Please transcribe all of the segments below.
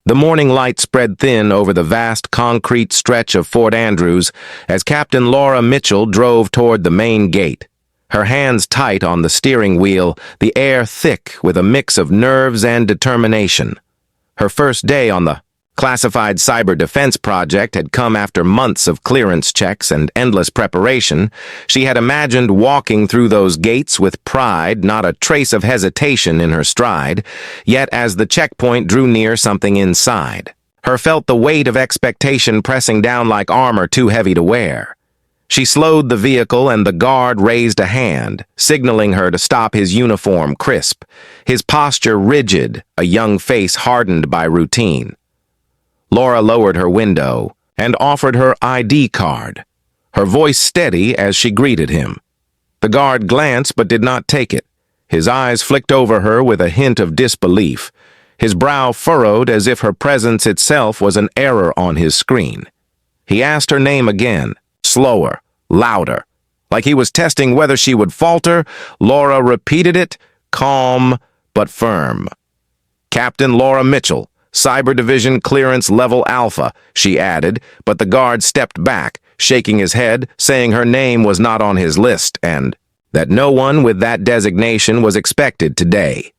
The morning light spread thin over the vast concrete stretch of Fort Andrews as Captain Laura Mitchell drove toward the main gate. Her hands tight on the steering wheel, the air thick with a mix of nerves and determination. Her first day on the classified cyber defense project had come after months of clearance checks and endless preparation. She had imagined walking through those gates with pride, not a trace of hesitation in her stride. Yet as the checkpoint drew near, something inside her felt the weight of expectation pressing down like armor too heavy to wear. She slowed the vehicle and the guard raised a hand, signaling her to stop, his uniform crisp, his posture rigid, a young face hardened by routine. Laura lowered her window and offered her ID card, her voice steady as she greeted him. The guard glanced but did not take it. His eyes flicked over her with a hint of disbelief, his brow furrowed as if her presence itself was an error on his screen. He asked her name again, slower, louder. Like he was testing whether she would falter, Laura repeated it, calm but firm. Captain Laura Mitchell, Cyber Division Clearance Level Alpha, she added, but the guard stepped back, shaking his head, saying her name was not on his list and that no one with that designation was expected today.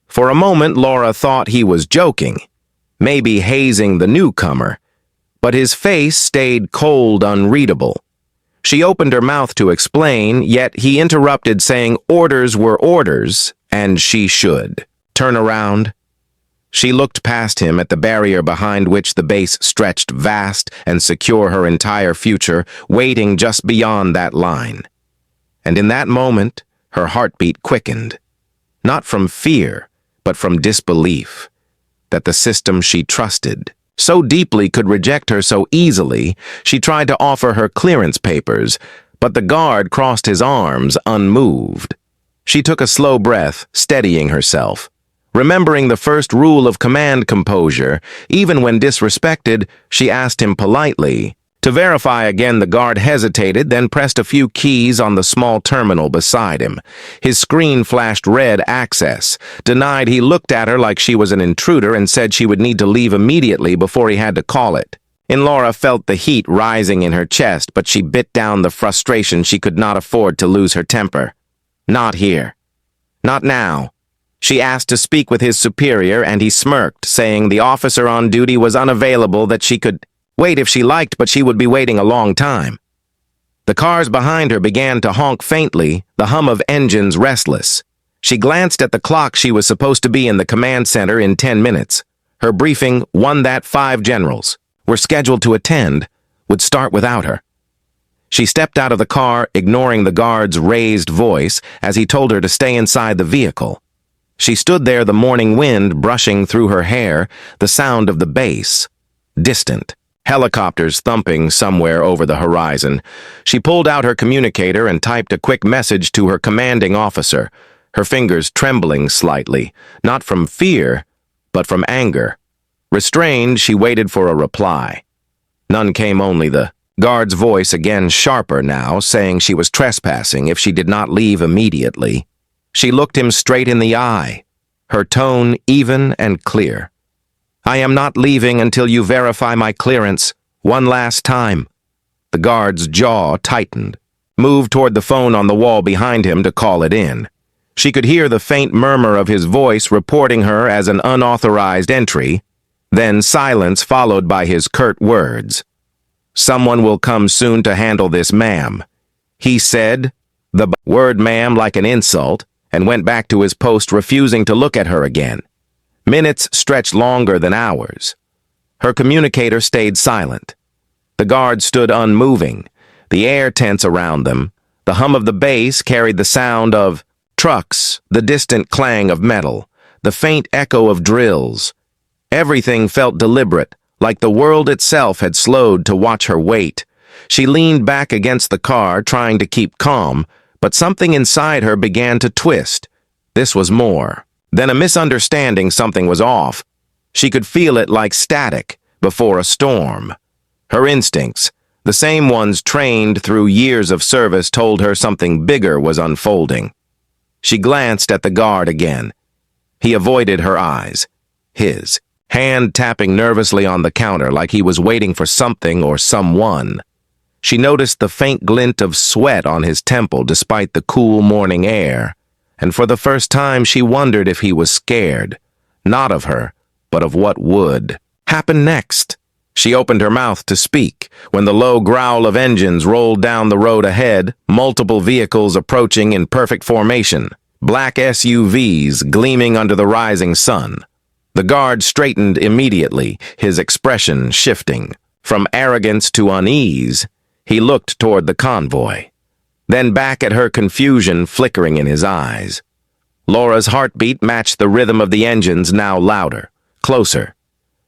For a moment, Laura thought he was joking, maybe hazing the newcomer, but his face stayed cold, unreadable. She opened her mouth to explain, yet he interrupted, saying orders were orders, and she should turn around. She looked past him at the barrier behind which the base stretched vast and secure, her entire future, waiting just beyond that line. And in that moment, her heartbeat quickened, not from fear, but from disbelief, that the system she trusted so deeply could reject her so easily. She tried to offer her clearance papers, but the guard crossed his arms, unmoved. She took a slow breath, steadying herself. Remembering the first rule of command composure, even when disrespected, she asked him politely. To verify again, the guard hesitated, then pressed a few keys on the small terminal beside him. His screen flashed red access, denied. He looked at her like she was an intruder and said she would need to leave immediately before he had to call it. And Laura felt the heat rising in her chest, but she bit down the frustration. She could not afford to lose her temper. Not here. Not now. She asked to speak with his superior, and he smirked, saying the officer on duty was unavailable, that she could wait if she liked, but she would be waiting a long time. The cars behind her began to honk faintly, the hum of engines restless. She glanced at the clock. She was supposed to be in the command center in 10 minutes. Her briefing, one that 5 generals were scheduled to attend, would start without her. She stepped out of the car, ignoring the guard's raised voice as he told her to stay inside the vehicle. She stood there, the morning wind brushing through her hair, the sound of the base, distant, helicopters thumping somewhere over the horizon. She pulled out her communicator and typed a quick message to her commanding officer, her fingers trembling slightly, not from fear, but from anger. Restrained, she waited for a reply. None came, only the guard's voice, again sharper now, saying she was trespassing if she did not leave immediately. She looked him straight in the eye, her tone even and clear. I am not leaving until you verify my clearance, one last time. The guard's jaw tightened, moved toward the phone on the wall behind him to call it in. She could hear the faint murmur of his voice reporting her as an unauthorized entry, then silence followed by his curt words. Someone will come soon to handle this, ma'am. He said the word ma'am like an insult, and went back to his post, refusing to look at her again. Minutes stretched longer than hours. Her communicator stayed silent. The guard stood unmoving, the air tense around them. The hum of the base carried the sound of trucks, the distant clang of metal, the faint echo of drills. Everything felt deliberate, like the world itself had slowed to watch her wait. She leaned back against the car, trying to keep calm, but something inside her began to twist. This was more than a misunderstanding. Something was off. She could feel it like static before a storm. Her instincts, the same ones trained through years of service, told her something bigger was unfolding. She glanced at the guard again. He avoided her eyes. His hand tapping nervously on the counter like he was waiting for something or someone. She noticed the faint glint of sweat on his temple despite the cool morning air, and for the first time she wondered if he was scared, not of her, but of what would happen next. She opened her mouth to speak when the low growl of engines rolled down the road ahead, multiple vehicles approaching in perfect formation, black SUVs gleaming under the rising sun. The guard straightened immediately, his expression shifting. From arrogance to unease, he looked toward the convoy, then back at her, confusion flickering in his eyes. Laura's heartbeat matched the rhythm of the engines, now louder, closer.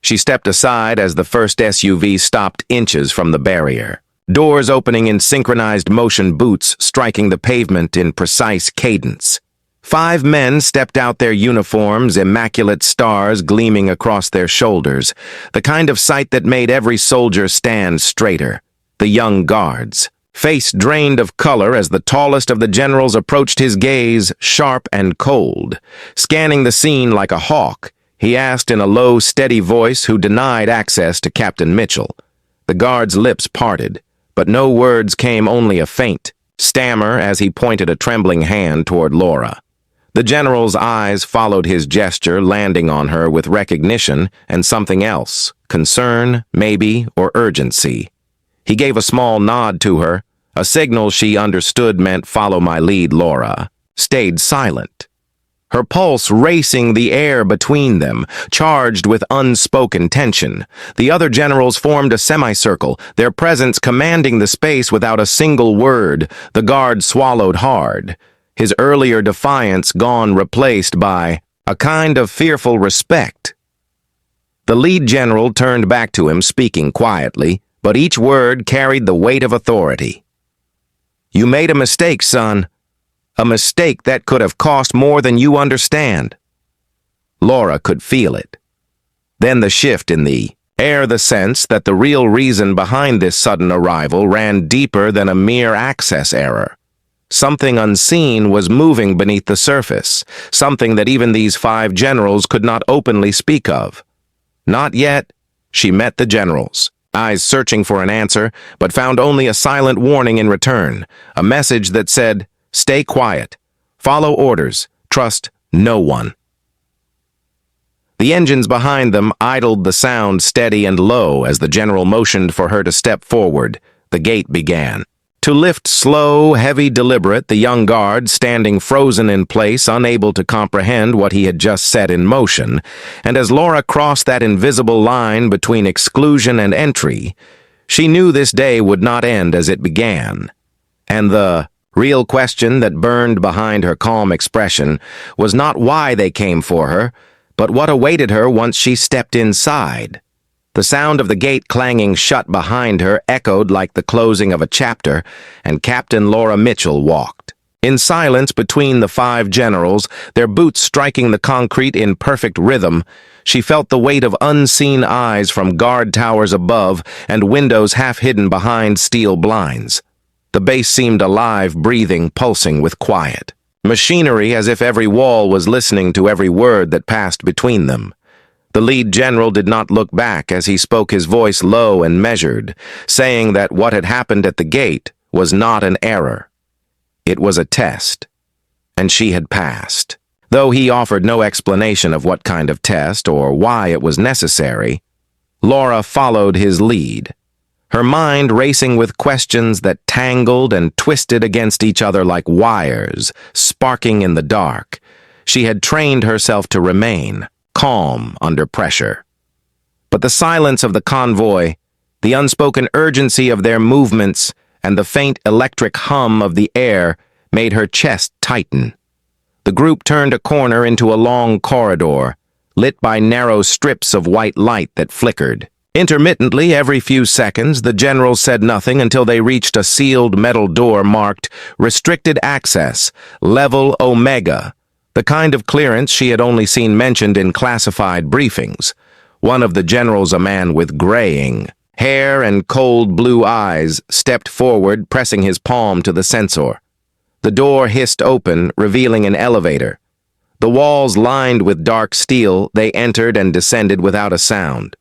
She stepped aside as the first SUV stopped inches from the barrier. Doors opening in synchronized motion, boots striking the pavement in precise cadence. 5 men stepped out, their uniforms, immaculate stars gleaming across their shoulders, the kind of sight that made every soldier stand straighter. The young guards, face drained of color as the tallest of the generals approached his gaze, sharp and cold. Scanning the scene like a hawk, he asked in a low, steady voice who denied access to Captain Mitchell. The guard's lips parted, but no words came, only a faint stammer as he pointed a trembling hand toward Laura. The general's eyes followed his gesture, landing on her with recognition and something else, concern, maybe, or urgency. He gave a small nod to her, a signal she understood meant follow my lead. Laura stayed silent, her pulse racing the air between them, charged with unspoken tension. The other generals formed a semicircle, their presence commanding the space without a single word. The guard swallowed hard, his earlier defiance gone, replaced by a kind of fearful respect. The lead general turned back to him, speaking quietly, but each word carried the weight of authority. "You made a mistake, son. A mistake that could have cost more than you understand." Laura could feel it. Then the shift in the air, the sense that the real reason behind this sudden arrival ran deeper than a mere access error. Something unseen was moving beneath the surface, something that even these 5 generals could not openly speak of. Not yet. She met the generals, eyes searching for an answer, but found only a silent warning in return, a message that said, "Stay quiet, follow orders, trust no one." The engines behind them idled, the sound steady and low as the general motioned for her to step forward. The gate began to lift, slow, heavy, deliberate, the young guard standing frozen in place, unable to comprehend what he had just set in motion. And as Laura crossed that invisible line between exclusion and entry, she knew this day would not end as it began. And the real question that burned behind her calm expression was not why they came for her, but what awaited her once she stepped inside. The sound of the gate clanging shut behind her echoed like the closing of a chapter, and Captain Laura Mitchell walked. In silence between the 5 generals, their boots striking the concrete in perfect rhythm, she felt the weight of unseen eyes from guard towers above and windows half hidden behind steel blinds. The base seemed alive, breathing, pulsing with quiet machinery, as if every wall was listening to every word that passed between them. The lead general did not look back as he spoke, his voice low and measured, saying that what had happened at the gate was not an error. It was a test, and she had passed. Though he offered no explanation of what kind of test or why it was necessary, Laura followed his lead, her mind racing with questions that tangled and twisted against each other like wires, sparking in the dark. She had trained herself to remain calm under pressure. But the silence of the convoy, the unspoken urgency of their movements, and the faint electric hum of the air made her chest tighten. The group turned a corner into a long corridor, lit by narrow strips of white light that flickered. Intermittently, every few seconds, the generals said nothing until they reached a sealed metal door marked Restricted Access, Level Omega, the kind of clearance she had only seen mentioned in classified briefings. One of the generals, a man with graying hair and cold blue eyes, stepped forward, pressing his palm to the sensor. The door hissed open, revealing an elevator. The walls lined with dark steel, they entered and descended without a sound.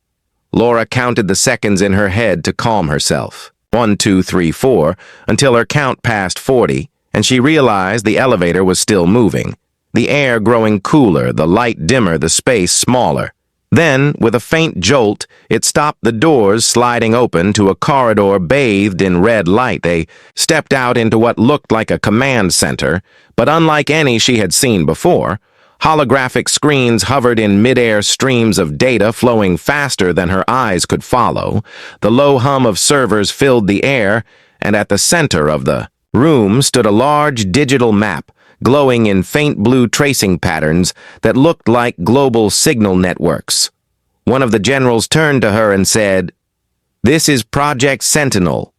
Laura counted the seconds in her head to calm herself. 1, 2, 3, 4, until her count passed 40, and she realized the elevator was still moving. The air growing cooler, the light dimmer, the space smaller. Then, with a faint jolt, it stopped, the doors sliding open to a corridor bathed in red light. They stepped out into what looked like a command center, but unlike any she had seen before. Holographic screens hovered in mid-air, streams of data flowing faster than her eyes could follow. The low hum of servers filled the air, and at the center of the room stood a large digital map, glowing in faint blue tracing patterns that looked like global signal networks. One of the generals turned to her and said, "This is Project Sentinel.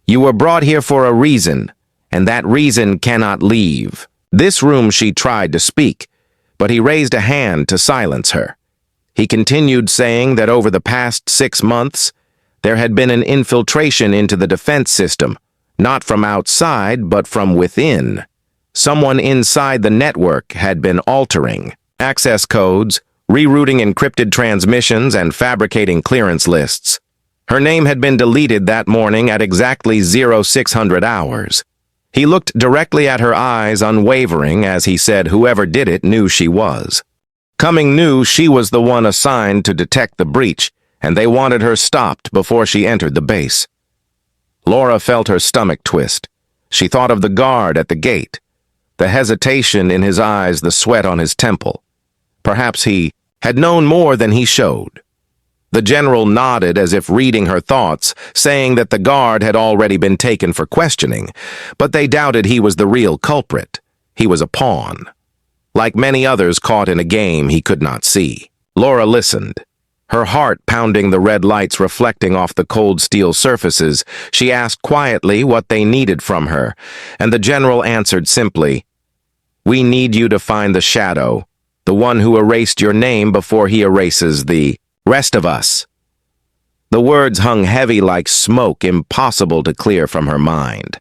You were brought here for a reason, and that reason cannot leave." This room she tried to speak, but he raised a hand to silence her. He continued, saying that over the past 6 months, there had been an infiltration into the defense system, not from outside, but from within. Someone inside the network had been altering access codes, rerouting encrypted transmissions, and fabricating clearance lists. Her name had been deleted that morning at exactly 0600 hours. He looked directly at her eyes, unwavering, as he said whoever did it knew she was. Cumming knew she was the one assigned to detect the breach, and they wanted her stopped before she entered the base. Laura felt her stomach twist. She thought of the guard at the gate, the hesitation in his eyes, the sweat on his temple. Perhaps he had known more than he showed. The general nodded as if reading her thoughts, saying that the guard had already been taken for questioning, but they doubted he was the real culprit. He was a pawn. Like many others caught in a game he could not see. Laura listened, her heart pounding, the red lights reflecting off the cold steel surfaces. She asked quietly what they needed from her, and the general answered simply, "We need you to find the shadow, the one who erased your name before he erases the rest of us." The words hung heavy like smoke, impossible to clear from her mind.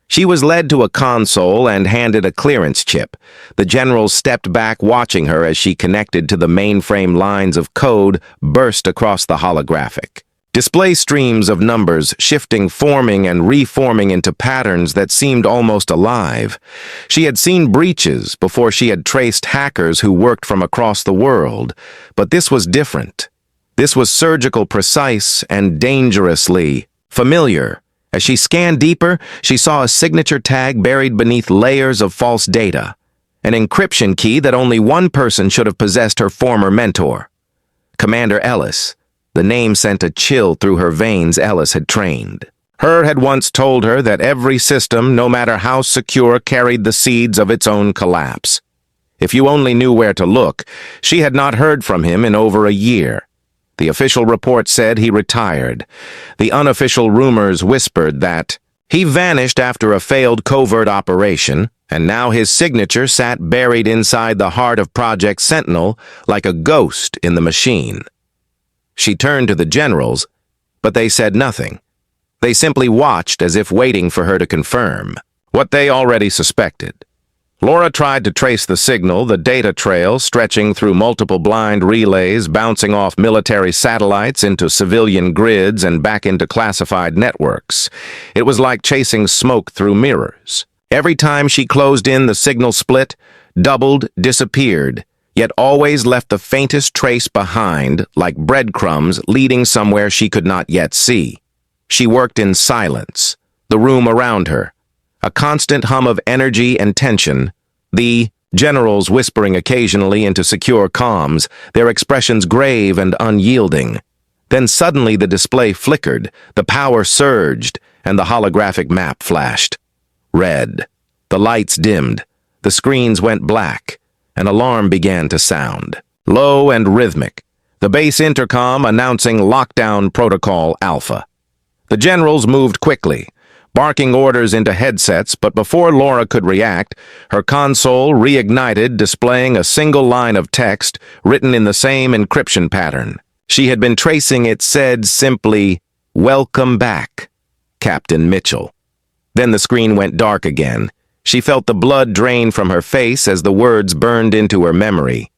She was led to a console and handed a clearance chip. The general stepped back, watching her as she connected to the mainframe. Lines of code burst across the holographic display, streams of numbers shifting, forming and reforming into patterns that seemed almost alive. She had seen breaches before, she had traced hackers who worked from across the world, but this was different. This was surgical, precise, and dangerously familiar. As she scanned deeper, she saw a signature tag buried beneath layers of false data, an encryption key that only one person should have possessed: her former mentor, Commander Ellis. The name sent a chill through her veins. Ellis had trained her, had once told her that every system, no matter how secure, carried the seeds of its own collapse. If you only knew where to look. She had not heard from him in over a year. The official report said he retired. The unofficial rumors whispered that he vanished after a failed covert operation, and now his signature sat buried inside the heart of Project Sentinel like a ghost in the machine. She turned to the generals, but they said nothing. They simply watched, as if waiting for her to confirm what they already suspected. Laura tried to trace the signal, the data trail stretching through multiple blind relays, bouncing off military satellites into civilian grids and back into classified networks. It was like chasing smoke through mirrors. Every time she closed in, the signal split, doubled, disappeared, yet always left the faintest trace behind, like breadcrumbs leading somewhere she could not yet see. She worked in silence, the room around her, a constant hum of energy and tension, the generals whispering occasionally into secure comms, their expressions grave and unyielding. Then suddenly the display flickered, the power surged, and the holographic map flashed. Red. The lights dimmed, the screens went black. An alarm began to sound, low and rhythmic, the base intercom announcing Lockdown Protocol Alpha. The generals moved quickly, barking orders into headsets, but before Laura could react, her console reignited, displaying a single line of text written in the same encryption pattern. She had been tracing. It said simply, "Welcome back, Captain Mitchell." Then the screen went dark again. She felt the blood drain from her face as the words burned into her memory.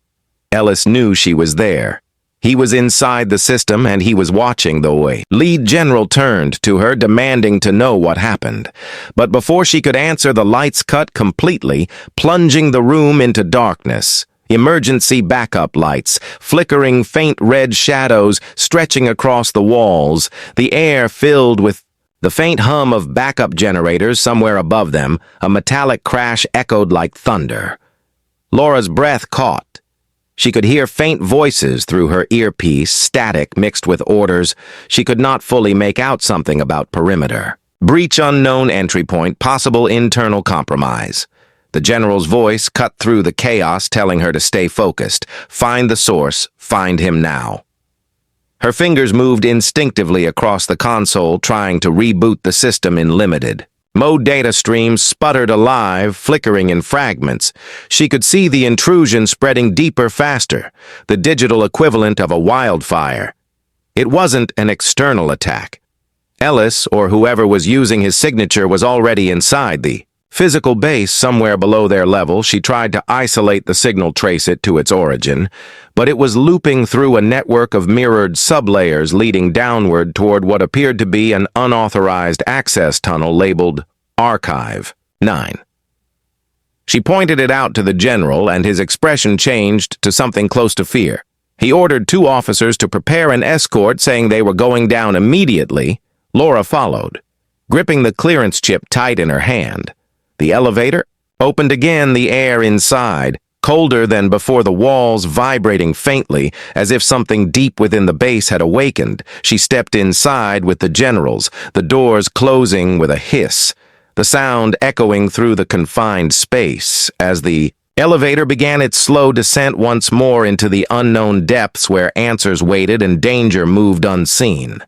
Ellis knew she was there. He was inside the system and he was watching the way. Lead General turned to her, demanding to know what happened. But before she could answer, the lights cut completely, plunging the room into darkness. Emergency backup lights, flickering faint red shadows stretching across the walls, the air filled with the faint hum of backup generators somewhere above them. A metallic crash echoed like thunder. Laura's breath caught. She could hear faint voices through her earpiece, static mixed with orders. She could not fully make out something about perimeter. Breach unknown entry point, possible internal compromise. The general's voice cut through the chaos, telling her to stay focused. Find the source, find him now. Her fingers moved instinctively across the console, trying to reboot the system in limited. Mode data streams sputtered alive, flickering in fragments. She could see the intrusion spreading deeper faster, the digital equivalent of a wildfire. It wasn't an external attack. Ellis, or whoever was using his signature, was already inside the physical base somewhere below their level. She tried to isolate the signal, trace it to its origin, but it was looping through a network of mirrored sublayers leading downward toward what appeared to be an unauthorized access tunnel labeled Archive 9. She pointed it out to the general, and his expression changed to something close to fear. He ordered 2 officers to prepare an escort, saying they were going down immediately. Laura followed, gripping the clearance chip tight in her hand. The elevator opened again, the air inside, colder than before, the walls vibrating faintly, as if something deep within the base had awakened. She stepped inside with the generals, the doors closing with a hiss, the sound echoing through the confined space as the elevator began its slow descent once more into the unknown depths where answers waited and danger moved unseen.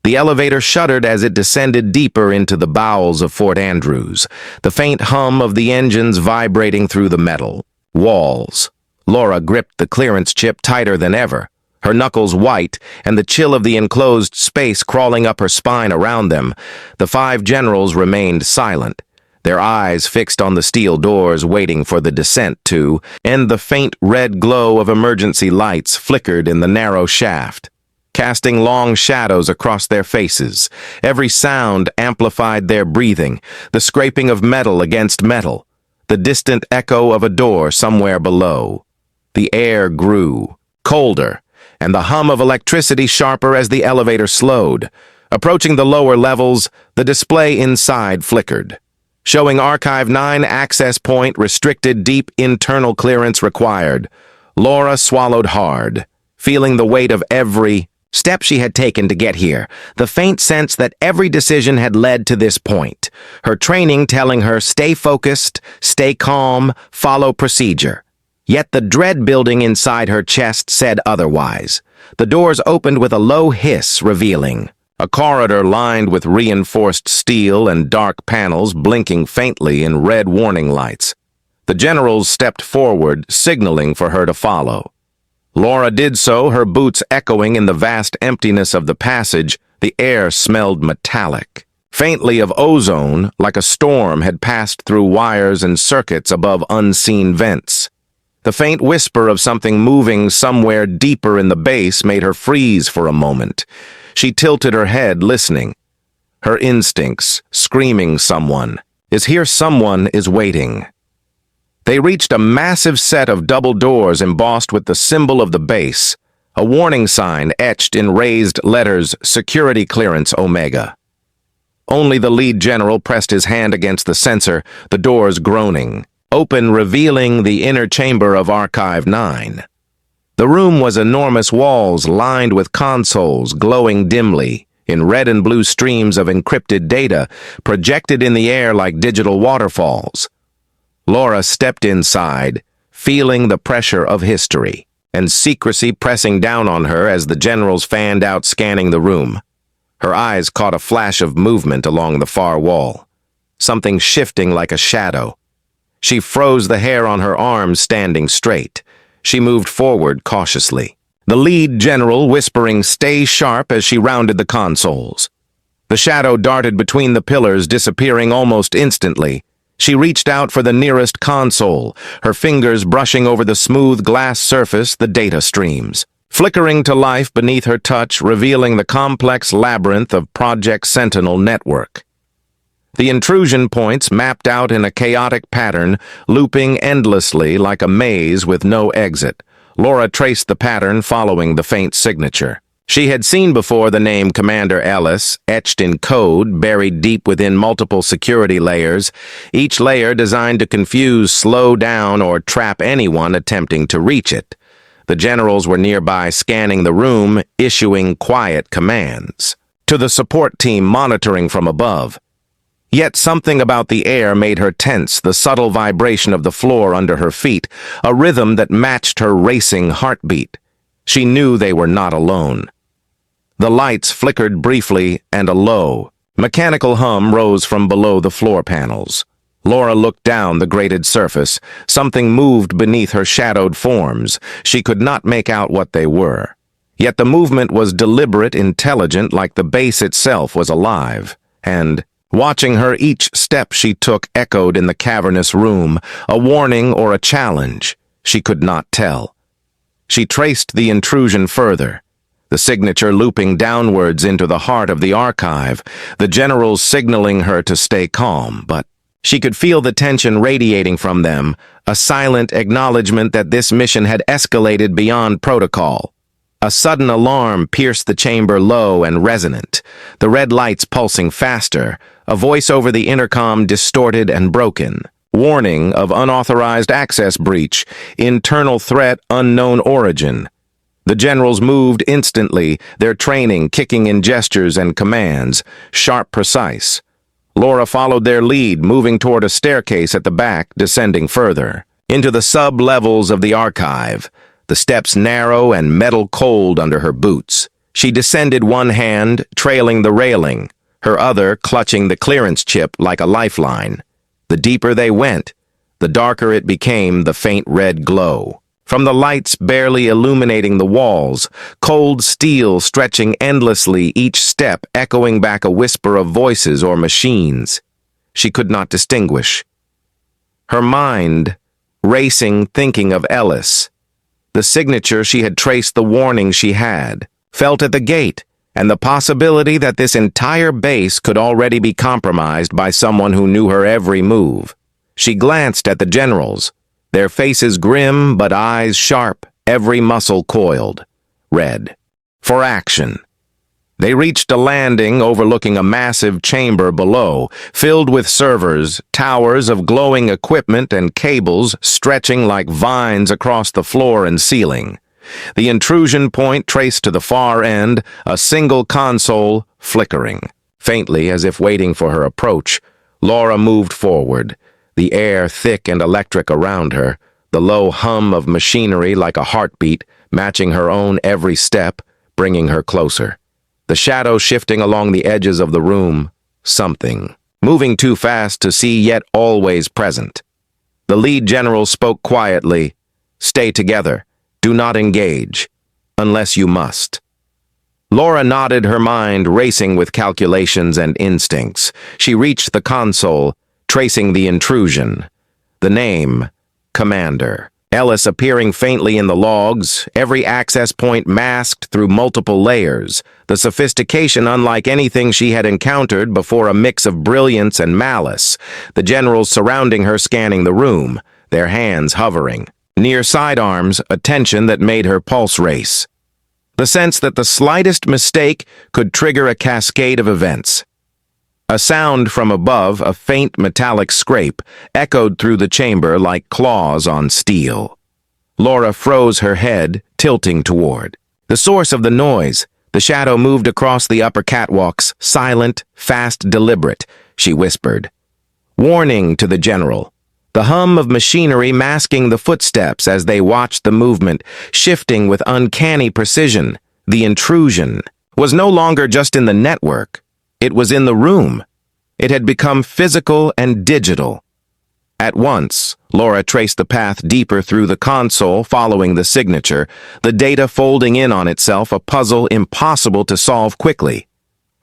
The elevator shuddered as it descended deeper into the bowels of Fort Andrews, the faint hum of the engines vibrating through the metal walls. Laura gripped the clearance chip tighter than ever, her knuckles white and the chill of the enclosed space crawling up her spine around them. The 5 generals remained silent, their eyes fixed on the steel doors, waiting for the descent to end. The faint red glow of emergency lights flickered in the narrow shaft, casting long shadows across their faces. Every sound amplified their breathing, the scraping of metal against metal, the distant echo of a door somewhere below. The air grew colder, and the hum of electricity sharper as the elevator slowed. Approaching the lower levels, the display inside flickered, showing Archive 9 access point restricted, deep internal clearance required. Laura swallowed hard, feeling the weight of every step she had taken to get here, the faint sense that every decision had led to this point, her training telling her stay focused, stay calm, follow procedure. Yet the dread building inside her chest said otherwise. The doors opened with a low hiss, revealing a corridor lined with reinforced steel and dark panels blinking faintly in red warning lights. The generals stepped forward, signaling for her to follow. Laura did so, her boots echoing in the vast emptiness of the passage. The air smelled metallic, faintly of ozone, like a storm had passed through wires and circuits above unseen vents. The faint whisper of something moving somewhere deeper in the base made her freeze for a moment. She tilted her head, listening, her instincts screaming someone is here, someone is waiting. They reached a massive set of double doors embossed with the symbol of the base, a warning sign etched in raised letters, Security Clearance Omega. Only the lead general pressed his hand against the sensor, the doors groaning, open, revealing the inner chamber of Archive 9. The room was enormous, walls lined with consoles glowing dimly in red and blue streams of encrypted data projected in the air like digital waterfalls. Laura stepped inside, feeling the pressure of history and secrecy pressing down on her as the generals fanned out, scanning the room. Her eyes caught a flash of movement along the far wall, something shifting like a shadow. She froze, the hair on her arms standing straight. She moved forward cautiously, the lead general whispering, "Stay sharp," as she rounded the consoles. The shadow darted between the pillars, disappearing almost instantly. She reached out for the nearest console, her fingers brushing over the smooth glass surface, the data streams, flickering to life beneath her touch, revealing the complex labyrinth of Project Sentinel network. The intrusion points mapped out in a chaotic pattern, looping endlessly like a maze with no exit. Laura traced the pattern following the faint signature. She had seen before the name Commander Ellis, etched in code, buried deep within multiple security layers, each layer designed to confuse, slow down, or trap anyone attempting to reach it. The generals were nearby scanning the room, issuing quiet commands to the support team monitoring from above. Yet something about the air made her tense, the subtle vibration of the floor under her feet, a rhythm that matched her racing heartbeat. She knew they were not alone. The lights flickered briefly, and a low, mechanical hum rose from below the floor panels. Laura looked down the grated surface. Something moved beneath her shadowed forms. She could not make out what they were. Yet the movement was deliberate, intelligent, like the base itself was alive. And, watching her, each step she took echoed in the cavernous room, a warning or a challenge. She could not tell. She traced the intrusion further, the signature looping downwards into the heart of the archive, the generals signaling her to stay calm, but she could feel the tension radiating from them, a silent acknowledgement that this mission had escalated beyond protocol. A sudden alarm pierced the chamber, low and resonant, the red lights pulsing faster, a voice over the intercom distorted and broken. Warning of unauthorized access breach, internal threat, unknown origin. The generals moved instantly, their training kicking in gestures and commands, sharp, precise. Laura followed their lead, moving toward a staircase at the back, descending further, into the sub-levels of the archive, the steps narrow and metal cold under her boots. She descended, one hand trailing the railing, her other clutching the clearance chip like a lifeline. The deeper they went, the darker it became, the faint red glow. From the lights barely illuminating the walls, cold steel stretching endlessly, each step echoing back a whisper of voices or machines. She could not distinguish. Her mind racing, thinking of Ellis. The signature she had traced, the warning she had, felt at the gate, and the possibility that this entire base could already be compromised by someone who knew her every move. She glanced at the generals, their faces grim but eyes sharp, every muscle coiled, red, for action. They reached a landing overlooking a massive chamber below, filled with servers, towers of glowing equipment and cables stretching like vines across the floor and ceiling. The intrusion point traced to the far end, a single console flickering. Faintly, as if waiting for her approach, Laura moved forward, the air thick and electric around her, the low hum of machinery like a heartbeat, matching her own every step, bringing her closer. The shadow shifting along the edges of the room, something, moving too fast to see yet always present. The lead general spoke quietly, "Stay together. Do not engage, unless you must." Laura nodded, her mind racing with calculations and instincts. She reached the console, tracing the intrusion. The name, Commander. Ellis appearing faintly in the logs, every access point masked through multiple layers, the sophistication unlike anything she had encountered before, a mix of brilliance and malice, the generals surrounding her scanning the room, their hands hovering. Near sidearms, a tension that made her pulse race. The sense that the slightest mistake could trigger a cascade of events. A sound from above, a faint metallic scrape, echoed through the chamber like claws on steel. Laura froze, her head tilting toward the source of the noise. The shadow moved across the upper catwalks, silent, fast, deliberate. She whispered, "Warning," to the general. The hum of machinery masking the footsteps as they watched the movement, shifting with uncanny precision. The intrusion was no longer just in the network. It was in the room. It had become physical and digital. At once, Laura traced the path deeper through the console, following the signature, the data folding in on itself, a puzzle impossible to solve quickly.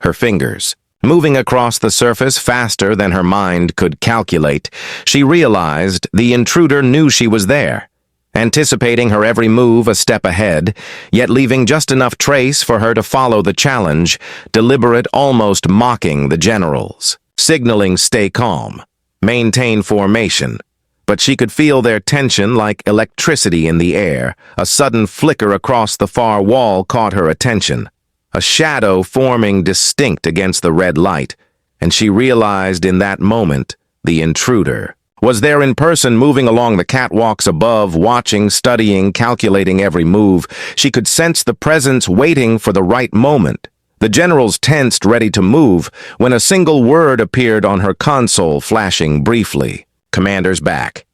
Her fingers, Moving across the surface faster than her mind could calculate, she realized the intruder knew she was there, anticipating her every move a step ahead, yet leaving just enough trace for her to follow the challenge, deliberate, almost mocking the generals, signaling stay calm, maintain formation. But she could feel their tension like electricity in the air. A sudden flicker across the far wall caught her attention, a shadow forming distinct against the red light, and she realized in that moment the intruder was there in person, moving along the catwalks above, watching, studying, calculating every move. She could sense the presence waiting for the right moment. The generals tensed, ready to move, when a single word appeared on her console, flashing briefly. Commander's back.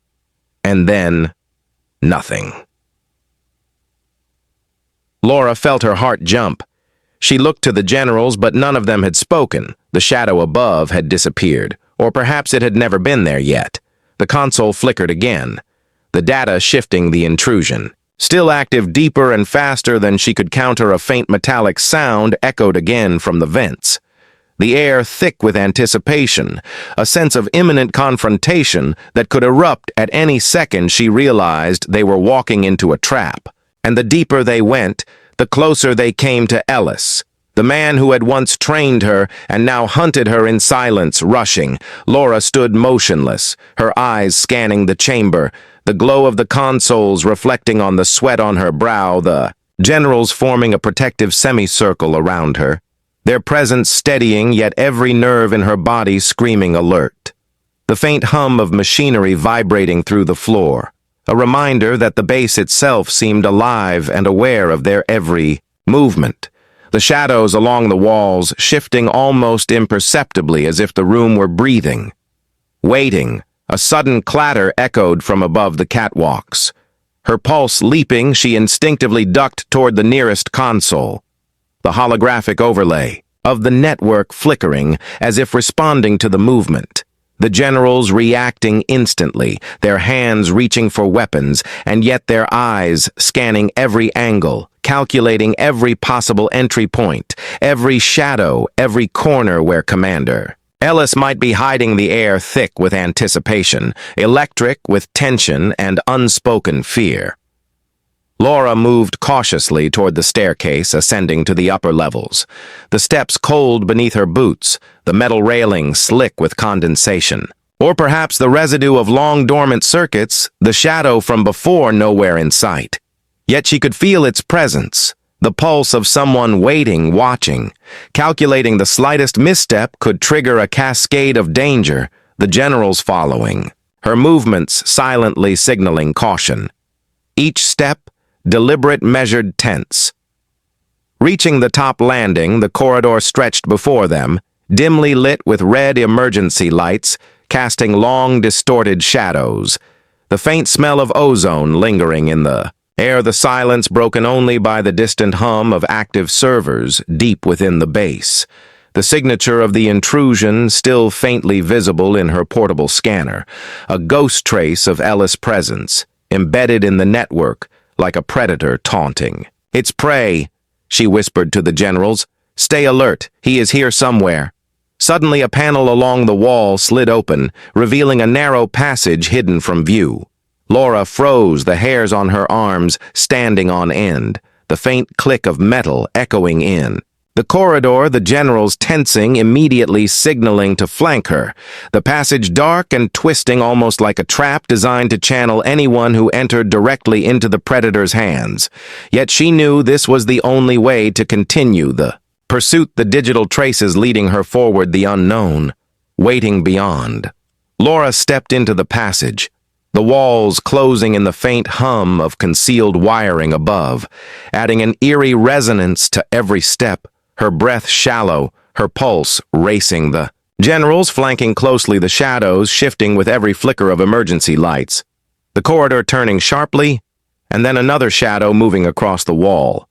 And then, nothing. Laura felt her heart jump. She looked to the generals, but none of them had spoken. The shadow above had disappeared, or perhaps it had never been there yet. The console flickered again, the data shifting the intrusion. Still active, deeper and faster than she could counter, a faint metallic sound echoed again from the vents. The air thick with anticipation, a sense of imminent confrontation that could erupt at any second. She realized they were walking into a trap, and the deeper they went, the closer they came to Ellis, the man who had once trained her and now hunted her in silence, rushing. Laura stood motionless, her eyes scanning the chamber, the glow of the consoles reflecting on the sweat on her brow, the generals forming a protective semicircle around her, their presence steadying, yet every nerve in her body screaming alert. The faint hum of machinery vibrating through the floor, a reminder that the base itself seemed alive and aware of their every movement. The shadows along the walls shifting almost imperceptibly, as if the room were breathing. Waiting, a sudden clatter echoed from above the catwalks. Her pulse leaping, she instinctively ducked toward the nearest console. The holographic overlay of the network flickering as if responding to the movement. The generals reacting instantly, their hands reaching for weapons, and yet their eyes scanning every angle, calculating every possible entry point, every shadow, every corner where Commander Ellis might be hiding. The air thick with anticipation, electric with tension and unspoken fear. Laura moved cautiously toward the staircase, ascending to the upper levels. The steps cold beneath her boots, the metal railing slick with condensation. Or perhaps the residue of long dormant circuits, the shadow from before nowhere in sight. Yet she could feel its presence, the pulse of someone waiting, watching, calculating the slightest misstep could trigger a cascade of danger, the generals following, her movements silently signaling caution. Each step, deliberate, measured, tense. Reaching the top landing, the corridor stretched before them, dimly lit with red emergency lights, casting long, distorted shadows. The faint smell of ozone lingering in the air, the silence broken only by the distant hum of active servers deep within the base. The signature of the intrusion still faintly visible in her portable scanner, a ghost trace of Ellis' presence, embedded in the network, like a predator taunting. "It's prey," she whispered to the generals. "Stay alert, he is here somewhere." Suddenly a panel along the wall slid open, revealing a narrow passage hidden from view. Laura froze, the hairs on her arms standing on end, the faint click of metal echoing in. The corridor, the generals tensing, immediately signaling to flank her. The passage dark and twisting, almost like a trap designed to channel anyone who entered directly into the predator's hands. Yet she knew this was the only way to continue the pursuit, the digital traces leading her forward, the unknown, waiting beyond. Laura stepped into the passage, the walls closing in the faint hum of concealed wiring above, adding an eerie resonance to every step. Her breath shallow, her pulse racing, the generals flanking closely, the shadows shifting with every flicker of emergency lights. The corridor turning sharply, and then another shadow moving across the wall.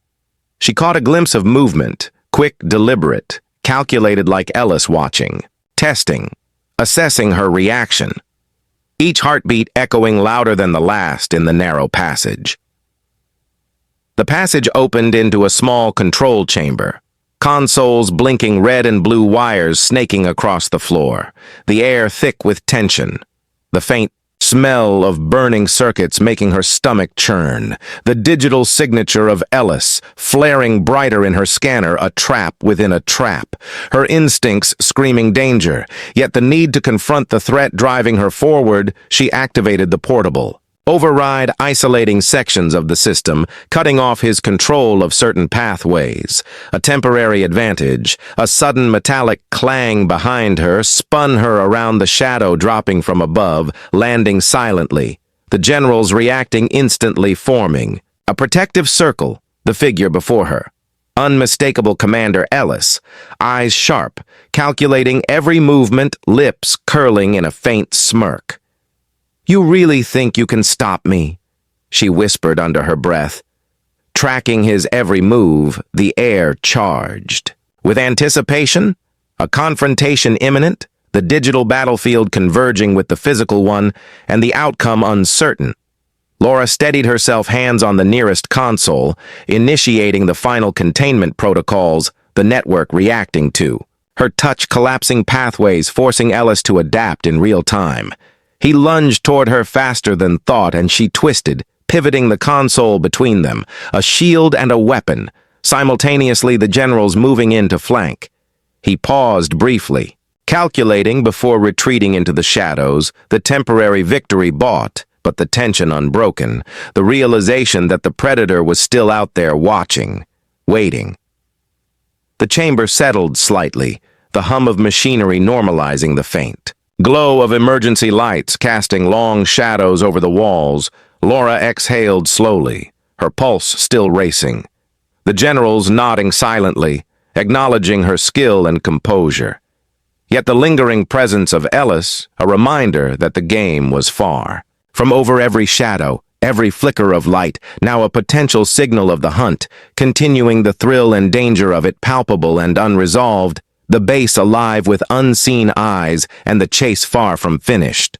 She caught a glimpse of movement, quick, deliberate, calculated, like Ellis watching, testing, assessing her reaction. Each heartbeat echoing louder than the last in the narrow passage. The passage opened into a small control chamber. consoles blinking red and blue wires snaking across the floor, the air thick with tension. The faint smell of burning circuits making her stomach churn. The digital signature of Ellis, flaring brighter in her scanner, a trap within a trap. Her instincts screaming danger, yet the need to confront the threat driving her forward, she activated the portable. Override isolating sections of the system, cutting off his control of certain pathways. A temporary advantage, a sudden metallic clang behind her, spun her around the shadow dropping from above, landing silently. The generals reacting instantly forming. A protective circle, the figure before her. Unmistakable Commander Ellis, eyes sharp, calculating every movement, lips curling in a faint smirk. "You really think you can stop me?" she whispered under her breath. Tracking his every move, the air charged. With anticipation, a confrontation imminent, the digital battlefield converging with the physical one, and the outcome uncertain. Laura steadied herself, hands on the nearest console, initiating the final containment protocols, the network reacting to. Her touch collapsing pathways, forcing Ellis to adapt in real time. He lunged toward her faster than thought, and she twisted, pivoting the console between them, a shield and a weapon, simultaneously the generals moving in to flank. He paused briefly, calculating before retreating into the shadows, the temporary victory bought, but the tension unbroken, the realization that the predator was still out there watching, waiting. The chamber settled slightly, the hum of machinery normalizing the faint glow of emergency lights casting long shadows over the walls. Laura exhaled slowly, her pulse still racing. The generals nodding silently, acknowledging her skill and composure. Yet the lingering presence of Ellis, a reminder that the game was far. From over every shadow, every flicker of light, now a potential signal of the hunt, continuing the thrill and danger of it palpable and unresolved, the base alive with unseen eyes and the chase far from finished.